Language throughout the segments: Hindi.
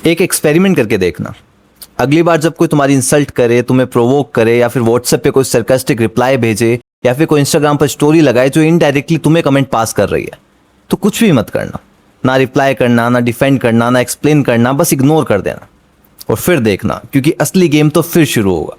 एक एक्सपेरिमेंट करके देखना। अगली बार जब कोई तुम्हारी इंसल्ट करे, तुम्हें प्रोवोक करे, या फिर व्हाट्सएप पे कोई सरकास्टिक रिप्लाई भेजे, या फिर कोई इंस्टाग्राम पर स्टोरी लगाए जो इनडायरेक्टली तुम्हें कमेंट पास कर रही है, तो कुछ भी मत करना। ना रिप्लाई करना, ना डिफेंड करना, ना एक्सप्लेन करना, बस इग्नोर कर देना और फिर देखना, क्योंकि असली गेम तो फिर शुरू होगा।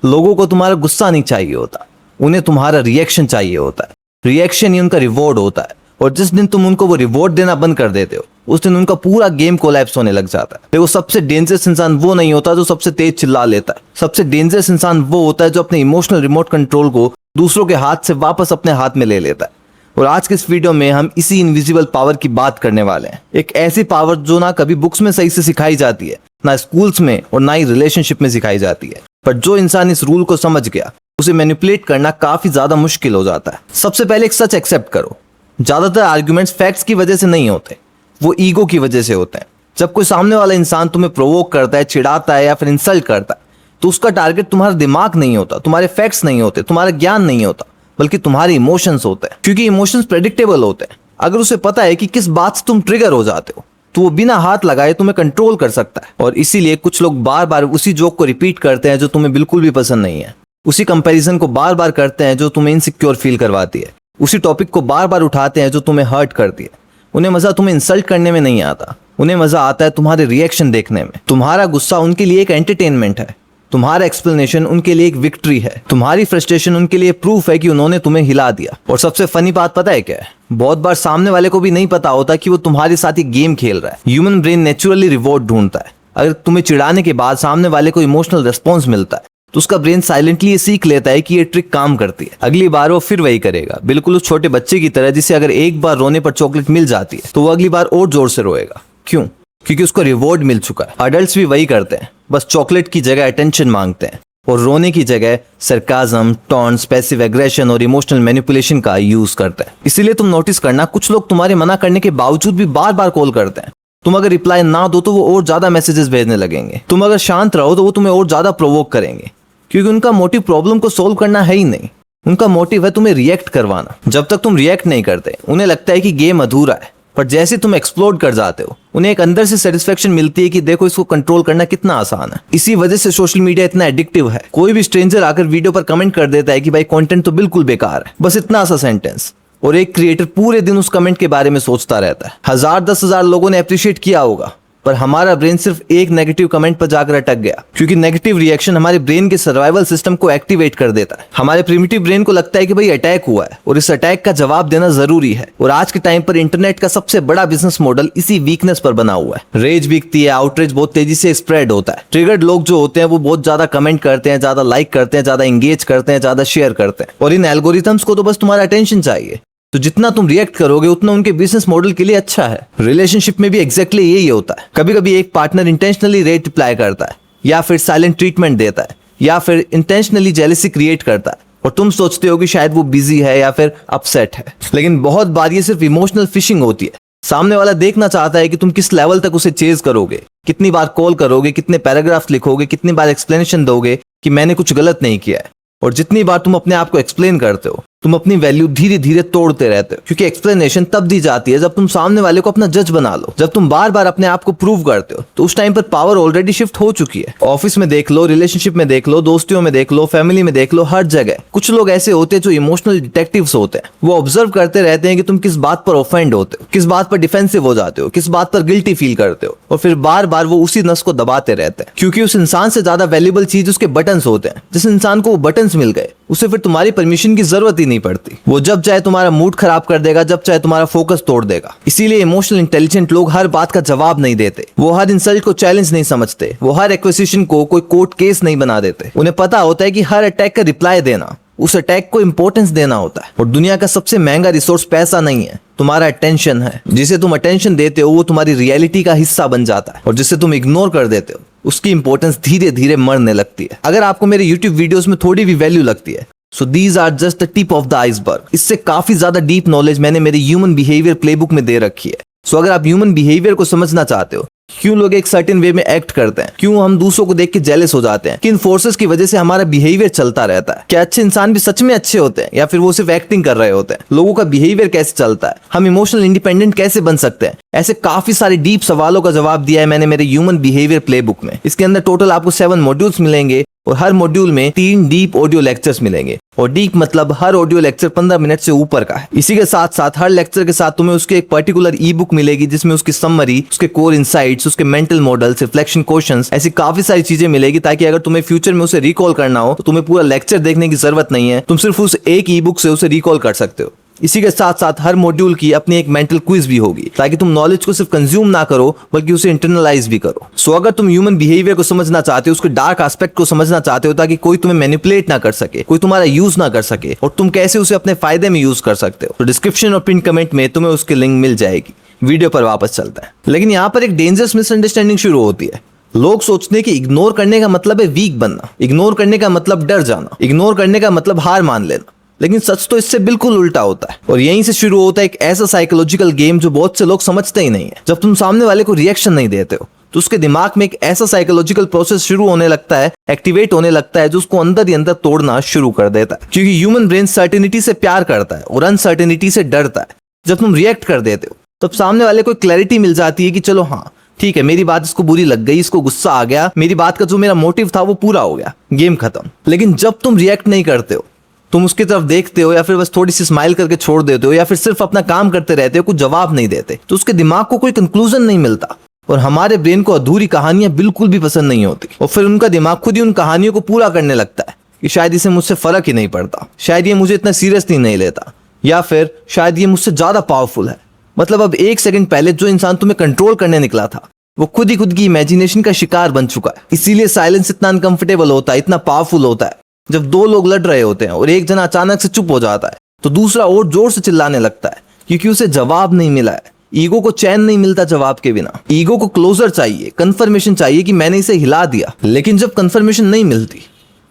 लोगों को तुम्हारा गुस्सा नहीं चाहिए होता, उन्हें तुम्हारा रिएक्शन चाहिए होता है। रिएक्शन ही उनका रिवॉर्ड होता है, और जिस दिन तुम उनको वो रिवॉर्ड देना बंद कर देते हो, उस दिन उनका पूरा गेम कोलैप्स होने लग जाता है। देखो, सबसे डेंजरस इंसान वो नहीं होता जो सबसे तेज चिल्ला लेता है। सबसे डेंजरस इंसान वो होता है जो अपने इमोशनल रिमोट कंट्रोल को दूसरों के हाथ से वापस अपने हाथ में ले लेता है। और आज के इस वीडियो में हम इसी इनविजिबल पावर की बात करने वाले हैं। एक ऐसी पावर जो ना कभी बुक्स में सही से सिखाई जाती है, ना स्कूल्स में, और ना ही रिलेशनशिप में सिखाई जाती है। पर जो इंसान इस रूल को समझ गया, उसे मैनिपुलेट करना काफी ज्यादा मुश्किल हो जाता है। सबसे पहले एक सच एक्सेप्ट करो, ज्यादातर आर्ग्यूमेंट्स फैक्ट्स की वजह से नहीं होते, वो ईगो की वजह से होते हैं। जब कोई सामने वाला इंसान तुम्हें प्रोवोक करता है, चिढ़ाता है या फिर इंसल्ट करता है, तो उसका टारगेट तुम्हारा दिमाग नहीं होता, तुम्हारे फैक्ट्स नहीं होते, तुम्हारा ज्ञान नहीं होता, बल्कि तुम्हारे इमोशंस होते हैं। क्योंकि इमोशंस प्रेडिक्टेबल होते हैं। अगर उसे पता है कि किस बात से तुम ट्रिगर हो जाते हो, तो वो बिना हाथ लगाए तुम्हें कंट्रोल कर सकता है। और इसीलिए कुछ लोग बार बार उसी जोक को रिपीट करते हैं जो तुम्हें बिल्कुल भी पसंद नहीं है, उसी कंपैरिजन को बार बार करते हैं जो तुम्हें इनसिक्योर फील करवाती है, उसी टॉपिक को बार बार उठाते हैं जो तुम्हें हर्ट करती है। उन्हें मजा तुम्हें इंसल्ट करने में नहीं आता, उन्हें मजा आता है तुम्हारे रिएक्शन देखने में। तुम्हारा गुस्सा उनके लिए एक एंटरटेनमेंट है, तुम्हारा एक्सप्लेनेशन उनके लिए एक विक्ट्री है, तुम्हारी फ्रस्ट्रेशन उनके लिए प्रूफ है कि उन्होंने तुम्हें हिला दिया। और सबसे फनी बात पता है क्या है? बहुत बार सामने वाले को भी नहीं पता होता कि वो तुम्हारे साथ एक गेम खेल रहा है। ह्यूमन ब्रेन नेचुरली रिवॉर्ड ढूंढता है। अगर तुम्हें चिढ़ाने के बाद सामने वाले को इमोशनल रिस्पॉन्स मिलता है, तो उसका ब्रेन साइलेंटली ये सीख लेता है कि ये ट्रिक काम करती है। अगली बार वो फिर वही करेगा, बिल्कुल उस छोटे बच्चे की तरह जिसे अगर एक बार रोने पर चॉकलेट मिल जाती है तो वो अगली बार और जोर से रोएगा। क्यों? क्योंकि उसको रिवॉर्ड मिल चुका है। अडल्ट्स भी वही करते हैं, बस चॉकलेट की जगह अटेंशन मांगते हैं और रोने की जगह सरकाज़म, टॉन्ट्स, पैसिव एग्रेशन और इमोशनल मैनिपुलेशन का यूज करते हैं। इसीलिए तुम नोटिस करना, कुछ लोग तुम्हारे मना करने के बावजूद भी बार बार कॉल करते हैं। तुम अगर रिप्लाई ना दो तो वो और ज्यादा मैसेजेस भेजने लगेंगे। तुम अगर शांत रहो तो वो तुम्हें और ज्यादा प्रोवोक करेंगे, क्योंकि उनका मोटिव प्रॉब्लम को सोल्व करना है ही नहीं, उनका मोटिव है तुम्हें रिएक्ट करवाना। जब तक तुम रिएक्ट नहीं करते, उन्हें लगता है कि गेम अधूरा है। पर जैसे तुम एक्सप्लोड कर जाते हो, उन्हें एक अंदर से सेटिस्फेक्शन मिलती है कि देखो इसको कंट्रोल करना कितना आसान है। इसी वजह से सोशल मीडिया इतना एडिक्टिव है। कोई भी स्ट्रेंजर आकर वीडियो पर कमेंट कर देता है कि भाई कंटेंट तो बिल्कुल बेकार है, बस इतना सा सेंटेंस, और एक क्रिएटर पूरे दिन उस कमेंट के बारे में सोचता रहता है। 1000-10,000 लोगों ने अप्रिशिएट किया होगा, पर हमारा ब्रेन सिर्फ एक नेगेटिव कमेंट पर जाकर अटक गया, क्योंकि नेगेटिव रिएक्शन हमारे ब्रेन के सर्वाइवल सिस्टम को एक्टिवेट कर देता है। हमारे प्रिमिटिव ब्रेन को लगता है कि भाई अटैक हुआ है और इस अटैक का जवाब देना जरूरी है। और आज के टाइम पर इंटरनेट का सबसे बड़ा बिजनेस मॉडल इसी वीकनेस पर बना हुआ है। रेज बिकती है, आउटरीच बहुत तेजी से स्प्रेड होता है। ट्रिगर्ड लोग जो होते हैं वो बहुत ज्यादा कमेंट करते हैं, ज्यादा लाइक करते हैं, ज्यादा एंगेज करते हैं, ज्यादा शेयर करते हैं। और इन एल्गोरिथम्स को तो बस तुम्हारा अटेंशन चाहिए, तो जितना तुम रिएक्ट करोगे उतना उनके बिजनेस मॉडल के लिए अच्छा है। रिलेशनशिप में भी एग्जैक्टली यही होता है। कभी कभी एक पार्टनर इंटेंशनली रेट रिप्लाई करता है, या फिर साइलेंट ट्रीटमेंट देता है, या फिर इंटेंशनली जेलसी क्रिएट करता है, और तुम सोचते हो कि शायद वो बिजी है या फिर अपसेट है। लेकिन बहुत बार ये सिर्फ इमोशनल फिशिंग होती है। सामने वाला देखना चाहता है कि तुम किस लेवल तक उसे चेज करोगे, कितनी बार कॉल करोगे, कितने पैराग्राफ लिखोगे, कितनी बार एक्सप्लेनेशन दोगे कि मैंने कुछ गलत नहीं किया है। और जितनी बार तुम अपने आप को एक्सप्लेन करते हो, तुम अपनी वैल्यू धीरे धीरे तोड़ते रहते हो। क्योंकि एक्सप्लेनेशन तब दी जाती है जब तुम सामने वाले को अपना जज बना लो। जब तुम बार बार अपने आप को प्रूव करते हो, तो उस टाइम पर पावर ऑलरेडी शिफ्ट हो चुकी है। ऑफिस में देख लो, रिलेशनशिप में देख लो, दोस्तियों में देख लो, फैमिली में देख लो, हर जगह कुछ लोग ऐसे होते हैं जो इमोशनल डिटेक्टिव्स होते हैं। वो ऑब्जर्व करते रहते हैं कि तुम किस बात पर ऑफेंड होते हो, किस बात पर डिफेंसिव हो जाते हो, किस बात पर गिल्टी फील करते हो, और फिर बार बार वो उसी नस को दबाते रहते हैं। क्योंकि उस इंसान से ज्यादा वैल्यूएबल चीज उसके बटन्स होते हैं। जिस इंसान को वो बटन्स मिल गए, उसे फिर तुम्हारी परमिशन की जरूरत ही नहीं पड़ती। वो जब चाहे तुम्हारा मूड खराब कर देगा, जब चाहे तुम्हारा फोकस तोड़ देगा। इसीलिए इमोशनल इंटेलिजेंट लोग हर बात का जवाब नहीं देते, वो हर इंसल्ट को चैलेंज नहीं समझते, वो हर एक्विजिशन को कोई कोर्ट केस नहीं बना देते। उन्हें पता होता है कि हर अटैक का रिप्लाई देना, उस अटैक को इंपॉर्टेंस देना होता है। और दुनिया का सबसे महंगा रिसोर्स पैसा नहीं है, तुम्हारा अटेंशन है। जिसे तुम अटेंशन देते हो वो तुम्हारी रियलिटी का हिस्सा बन जाता है, और जिसे तुम इग्नोर कर देते हो उसकी इंपॉर्टेंस धीरे धीरे मरने लगती है। अगर आपको मेरे यूट्यूब वीडियोस में थोड़ी भी वैल्यू लगती है, so these are just the tip of the iceberg. इससे काफी ज्यादा डीप नॉलेज मैंने मेरे ह्यूमन बिहेवियर प्लेबुक में दे रखी है। सो अगर आप ह्यूमन बिहेवियर को समझना चाहते हो क्यों लोग एक सर्टेन वे में एक्ट करते हैं, क्यों हम दूसरों को देख के जेलस हो जाते हैं, किन फोर्सेस की वजह से हमारा बिहेवियर चलता रहता है, क्या अच्छे इंसान भी सच में अच्छे होते हैं या फिर वो सिर्फ एक्टिंग कर रहे होते हैं, लोगों का बिहेवियर कैसे चलता है, हम इमोशनल इंडिपेंडेंट कैसे बन सकते हैं। ऐसे काफी सारे डीप सवालों का जवाब दिया है मैंने मेरे ह्यूमन बिहेवियर प्लेबुक में। इसके अंदर टोटल आपको 7 मॉड्यूल्स मिलेंगे और हर मॉड्यूल में 3 डीप ऑडियो लेक्चर्स मिलेंगे। और डीप मतलब हर ऑडियो लेक्चर 15 मिनट से ऊपर का है। इसी के साथ साथ हर लेक्चर के साथ तुम्हें उसके एक पर्टिकुलर ई बुक मिलेगी जिसमें उसकी समरी, उसके कोर इनसाइट्स, उसके मेंटल मॉडल्स, रिफ्लेक्शन क्वेश्चंस, ऐसी काफी सारी चीजें मिलेगी ताकि अगर तुम्हें फ्यूचर में उसे रिकॉल करना हो तो तुम्हें पूरा लेक्चर देखने की जरूरत नहीं है, तुम सिर्फ उस एक ई बुक से उसे रिकॉल कर सकते हो। इसी के साथ साथ हर मॉड्यूल की अपनी एक मेंटल क्विज भी होगी ताकि तुम नॉलेज को सिर्फ कंज्यूम ना करो बल्कि उसे इंटरनलाइज भी करो। सो अगर तुम ह्यूमन बिहेवियर को समझना चाहते हो, उसके डार्क एस्पेक्ट को समझना चाहते हो ताकि कोई तुम्हें मैनिपुलेट ना कर सके, कोई तुम्हारा यूज ना कर सके और तुम कैसे उसे अपने फायदे में यूज कर सकते हो, तो डिस्क्रिप्शन और पिन कमेंट में तुम्हें उसकी लिंक मिल जाएगी। वीडियो पर वापस चलता है। लेकिन यहाँ पर एक डेंजरस मिसअंडरस्टैंडिंग शुरू होती है। लोग सोचते हैं कि इग्नोर करने का मतलब है वीक बनना, इग्नोर करने का मतलब डर जाना, इग्नोर करने का मतलब हार मान लेना। लेकिन सच तो इससे बिल्कुल उल्टा होता है और यहीं से शुरू होता है एक ऐसा साइकोलॉजिकल गेम जो बहुत से लोग समझते ही नहीं है। जब तुम सामने वाले को रिएक्शन नहीं देते हो तो उसके दिमाग में एक ऐसा साइकोलॉजिकल प्रोसेस शुरू होने लगता है, एक्टिवेट होने लगता है, जो उसको अंदर ही अंदर तोड़ना शुरू कर देता है। क्योंकि ह्यूमन ब्रेन सर्टेनिटी से प्यार करता है और अनसर्टेनिटी से डरता है। जब तुम रिएक्ट कर देते हो तब सामने वाले को क्लैरिटी मिल जाती है कि चलो हाँ ठीक है, मेरी बात इसको बुरी लग गई, इसको गुस्सा आ गया, मेरी बात का जो मेरा मोटिव था वो पूरा हो गया, गेम खत्म। लेकिन जब तुम रिएक्ट नहीं करते हो, तुम उसकी तरफ देखते हो या फिर बस थोड़ी सी स्माइल करके छोड़ देते हो या फिर सिर्फ अपना काम करते रहते हो, कुछ जवाब नहीं देते, तो उसके दिमाग को कोई कंक्लूजन नहीं मिलता। और हमारे ब्रेन को अधूरी कहानियां बिल्कुल भी पसंद नहीं होती और फिर उनका दिमाग खुद ही उन कहानियों को पूरा करने लगता है कि शायद इसे मुझसे फर्क ही नहीं पड़ता, शायद ये मुझे इतना सीरियसली नहीं लेता, या फिर शायद ये मुझसे ज्यादा पावरफुल है। मतलब अब 1 सेकंड पहले जो इंसान तुम्हें कंट्रोल करने निकला था वो खुद ही खुद की इमेजिनेशन का शिकार बन चुका है। इसीलिए साइलेंस इतना अनकंफर्टेबल होता है, इतना पावरफुल होता है। जब 2 लोग लड़ रहे होते हैं और एक जना अचानक से चुप हो जाता है तो दूसरा और जोर से चिल्लाने लगता है क्योंकि उसे जवाब नहीं मिला है। ईगो को चैन नहीं मिलता जवाब के बिना। ईगो को क्लोजर चाहिए, कंफर्मेशन चाहिए कि मैंने इसे हिला दिया। लेकिन जब कंफर्मेशन नहीं मिलती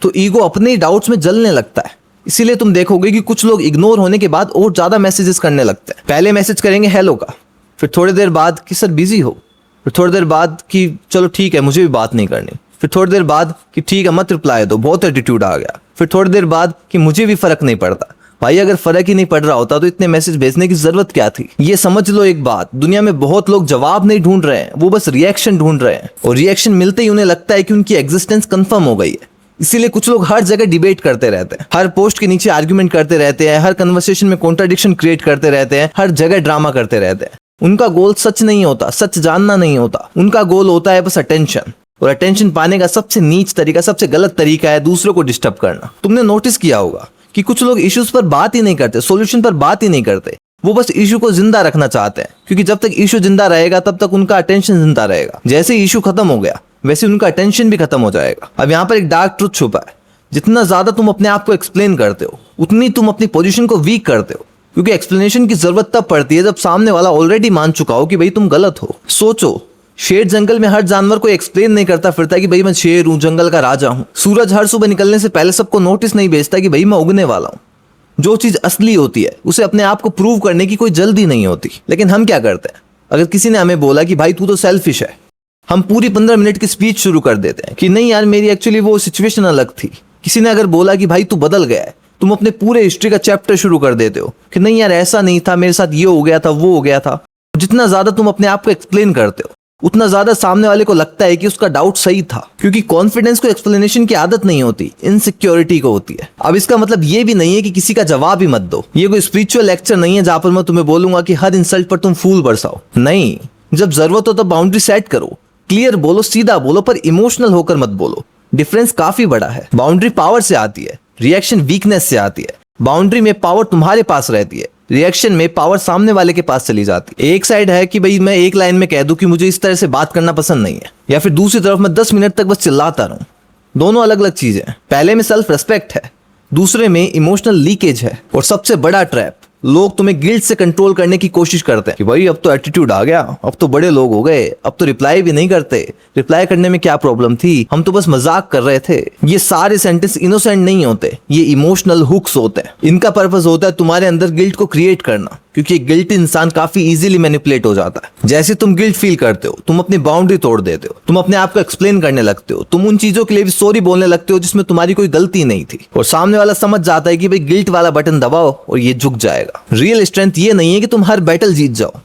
तो ईगो अपने ही डाउट्स में जलने लगता है। इसीलिए तुम देखोगे कि कुछ लोग इग्नोर होने के बाद और ज्यादा मैसेजेस करने लगते हैं। पहले मैसेज करेंगे हेलो का, फिर थोड़ी देर बाद कि सर बिजी हो, फिर थोड़ी देर बाद कि चलो ठीक है मुझे भी बात नहीं करनी, फिर थोड़ी देर बाद कि ठीक है मत रिप्लाई दो, बहुत एटीट्यूड आ गया, फिर थोड़ी देर बाद कि मुझे भी फर्क नहीं पड़ता। भाई अगर फर्क ही नहीं पड़ रहा होता तो इतने मैसेज भेजने की जरूरत क्या थी। ये समझ लो एक बात, दुनिया में बहुत लोग जवाब नहीं ढूंढ रहे हैं, वो बस रिएक्शन ढूंढ रहे हैं और रिएक्शन मिलते ही उन्हें लगता है कि उनकी एग्जिस्टेंस कंफर्म हो गई है। इसीलिए कुछ लोग हर जगह डिबेट करते रहते हैं, हर पोस्ट के नीचे आर्ग्यूमेंट करते रहते हैं, हर कन्वर्सेशन में कॉन्ट्राडिक्शन क्रिएट करते रहते हैं, हर जगह ड्रामा करते रहते हैं। उनका गोल सच नहीं होता, सच जानना नहीं होता, उनका गोल होता है बस अटेंशन। और अटेंशन पाने का सबसे नीच तरीका, सबसे गलत तरीका है दूसरों को डिस्टर्ब करना। तुमने नोटिस किया होगा कि कुछ लोग इश्यूज पर बात ही नहीं करते, सॉल्यूशन पर बात ही नहीं करते, वो बस इशू को जिंदा रखना चाहते हैं। क्योंकि जब तक इशू जिंदा रहेगा तब तक उनका अटेंशन जिंदा रहेगा। जैसे ही इशू खत्म हो गया वैसे उनका अटेंशन भी खत्म हो जाएगा। अब यहाँ पर एक डार्क ट्रुथ छुपा है, जितना ज्यादा तुम अपने आप को एक्सप्लेन करते हो उतनी तुम अपनी पोजीशन को वीक करते हो। क्योंकि एक्सप्लेनेशन की जरूरत तब पड़ती है जब सामने वाला ऑलरेडी मान चुका हो कि भाई तुम गलत हो। सोचो, शेर जंगल में हर जानवर को एक्सप्लेन नहीं करता फिरता कि भाई मैं शेर हूं, जंगल का राजा हूं। सूरज हर सुबह निकलने से पहले सबको नोटिस नहीं भेजता कि भाई मैं उगने वाला हूं। जो चीज असली होती है उसे अपने आप को प्रूव करने की कोई जल्दी नहीं होती। लेकिन हम क्या करते हैं, अगर किसी ने हमें बोला कि भाई तू तो सेल्फिश है, हम पूरी 15 मिनट की स्पीच शुरू कर देते हैं कि नहीं यार मेरी एक्चुअली वो सिचुएशन अलग थी। किसी ने अगर बोला कि भाई तू बदल गया है, तुम अपने पूरे हिस्ट्री का चैप्टर शुरू कर देते हो कि नहीं यार ऐसा नहीं था, मेरे साथ ये हो गया था, वो हो गया था। जितना ज्यादा तुम अपने आप को एक्सप्लेन करते हो उतना ज्यादा सामने वाले को लगता है कि उसका डाउट सही था। क्योंकि कॉन्फिडेंस को एक्सप्लेनेशन की आदत नहीं होती, इनसिक्योरिटी को होती है। अब इसका मतलब ये भी नहीं है कि किसी का जवाब ही मत दो। ये कोई स्पिरिचुअल लेक्चर नहीं है जहां पर मैं तुम्हें बोलूंगा कि हर इंसल्ट पर तुम फूल बरसाओ। नहीं, जब जरूरत हो तब बाउंड्री सेट करो, क्लियर बोलो, सीधा बोलो, पर इमोशनल होकर मत बोलो। डिफरेंस काफी बड़ा है। बाउंड्री पावर से आती है, रिएक्शन वीकनेस से आती है। बाउंड्री में पावर तुम्हारे पास रहती है, रिएक्शन में पावर सामने वाले के पास चली जाती है। एक साइड है कि भाई मैं एक लाइन में कह दूं कि मुझे इस तरह से बात करना पसंद नहीं है, या फिर दूसरी तरफ मैं 10 मिनट तक बस चिल्लाता रहूं। दोनों अलग अलग चीजें हैं। पहले में सेल्फ रेस्पेक्ट है, दूसरे में इमोशनल लीकेज है। और सबसे बड़ा ट्रैप लोग तुम्हें गिल्ट से कंट्रोल करने की कोशिश करते हैं कि भाई अब तो एटीट्यूड आ गया, अब तो बड़े लोग हो गए, अब तो रिप्लाई भी नहीं करते, रिप्लाई करने में क्या प्रॉब्लम थी, हम तो बस मजाक कर रहे थे। ये सारे सेंटेंस इनोसेंट नहीं होते, ये इमोशनल हुक्स होते हैं। इनका पर्पस होता है तुम्हारे अंदर गिल्ट को क्रिएट करना, क्योंकि गिल्ट इंसान काफी इजीली मैनिपुलेट हो जाता है। जैसे तुम गिल्ट फील करते हो, तुम अपनी बाउंड्री तोड़ देते हो, तुम अपने आप को एक्सप्लेन करने लगते हो, तुम उन चीजों के लिए भी सॉरी बोलने लगते हो जिसमें तुम्हारी कोई गलती नहीं थी, और सामने वाला समझ जाता है कि भाई गिल्ट वाला बटन दबाओ और ये झुक जाएगा। रियल स्ट्रेंथ ये नहीं है कि तुम हर बैटल जीत जाओ।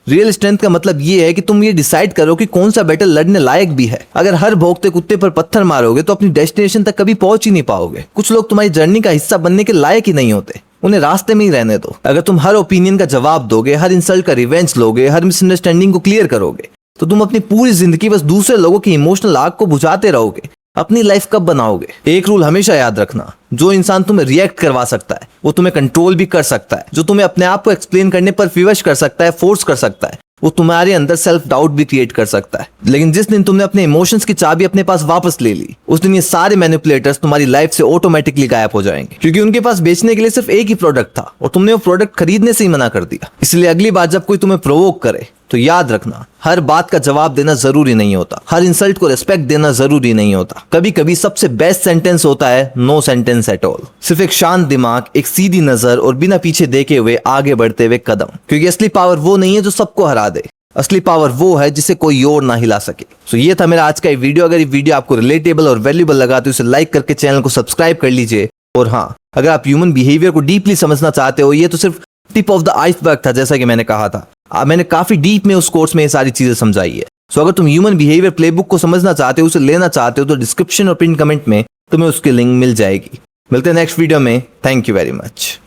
रियल स्ट्रेंथ का मतलब ये है कि तुम ये डिसाइड करो कि कौन सा बैटल लड़ने लायक भी है। अगर हर भौंकते कुत्ते पर पत्थर मारोगे तो अपनी डेस्टिनेशन तक कभी पहुंच ही नहीं पाओगे। कुछ लोग तुम्हारी जर्नी का हिस्सा बनने के लायक ही नहीं होते, उन्हें रास्ते में ही रहने दो। अगर तुम हर ओपिनियन का जवाब दोगे, हर इंसल्ट का रिवेंज लोगे, हर मिसअंडरस्टैंडिंग को क्लियर करोगे, तो तुम अपनी पूरी जिंदगी बस दूसरे लोगों की इमोशनल आग को बुझाते रहोगे। अपनी लाइफ कब बनाओगे? एक रूल हमेशा याद रखना, जो इंसान तुम्हें रिएक्ट करवा सकता है वो तुम्हें कंट्रोल भी कर सकता है। जो तुम्हें अपने आप को एक्सप्लेन करने पर विवश कर सकता है, फोर्स कर सकता है, वो तुम्हारे अंदर सेल्फ डाउट भी क्रिएट कर सकता है। लेकिन जिस दिन तुमने अपने इमोशंस की चाबी अपने पास वापस ले ली, उस दिन ये सारे मैनिपुलेटर्स तुम्हारी लाइफ से ऑटोमेटिकली गायब हो जाएंगे, क्योंकि उनके पास बेचने के लिए सिर्फ एक ही प्रोडक्ट था और तुमने वो प्रोडक्ट खरीदने से ही मना कर दिया। इसलिए अगली बार जब कोई तुम्हें प्रोवोक करे तो याद रखना, हर बात का जवाब देना जरूरी नहीं होता, हर इंसल्ट को रिस्पेक्ट देना जरूरी नहीं होता। कभी कभी सबसे बेस्ट सेंटेंस होता है नो सेंटेंस एट ऑल। सिर्फ एक शांत दिमाग, एक सीधी नजर और बिना पीछे देखे हुए आगे बढ़ते हुए कदम। क्योंकि असली पावर वो नहीं है जो सबको हरा दे, असली पावर वो है जिसे कोई और ना हिला सके। सो ये था मेरा आज का वीडियो। अगर ये वीडियो आपको रिलेटेबल और वैल्यूएबल लगा तो इसे लाइक करके चैनल को सब्सक्राइब कर लीजिए। और हाँ, अगर आप ह्यूमन बिहेवियर को डीपली समझना चाहते हो, ये तो सिर्फ टिप ऑफ द आइसबर्ग था, जैसा कि मैंने कहा था। मैंने काफी डीप में उस कोर्स में ये सारी चीजें समझाई है। सो अगर तुम ह्यूमन बिहेवियर प्लेबुक को समझना चाहते हो, उसे लेना चाहते हो, तो डिस्क्रिप्शन और पिन कमेंट में तुम्हें उसकी लिंक मिल जाएगी। मिलते हैं नेक्स्ट वीडियो में। Thank you very much.